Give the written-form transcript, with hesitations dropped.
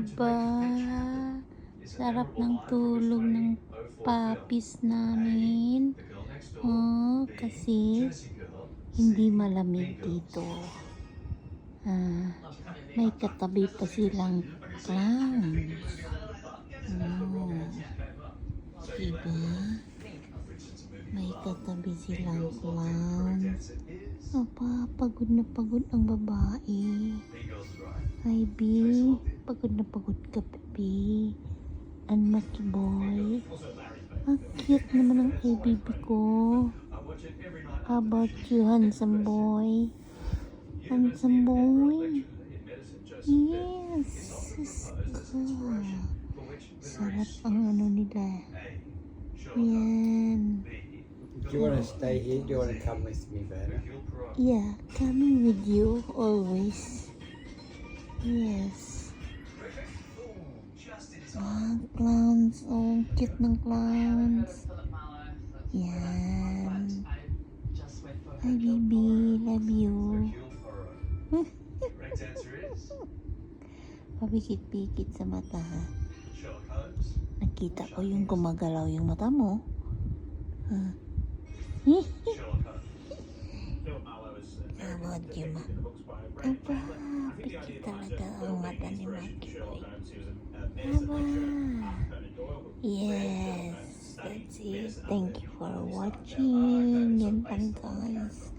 Aba, sarap ng tulog ng papis namin. Oh, kasi hindi malamig dito. May katabi pa silang clowns. Oh, diba? May katabi silang clowns. Aba, pagod na pagod ang babae. Hi, B. Pagod na pagod ka, baby. Unlucky boy. Ang cute naman ng ABB ko. How about you, handsome boy? Handsome boy? Yes. God. Sarap ang ano nila. Yan. Do you want to stay here? Do you want to come with me, Verna? Yeah, coming with you always. Yes. Clowns. Oh, cute ng clowns. Yan. Hi, baby. Love you. Pabikit-pikit sa mata, ha? Nakita ko yung gumagalaw yung mata mo. About you, ma. Aba, pikit talaga ang mata ni Mikey Boy. Aba. Yes, that's it. Thank you for watching. Yan lang, guys.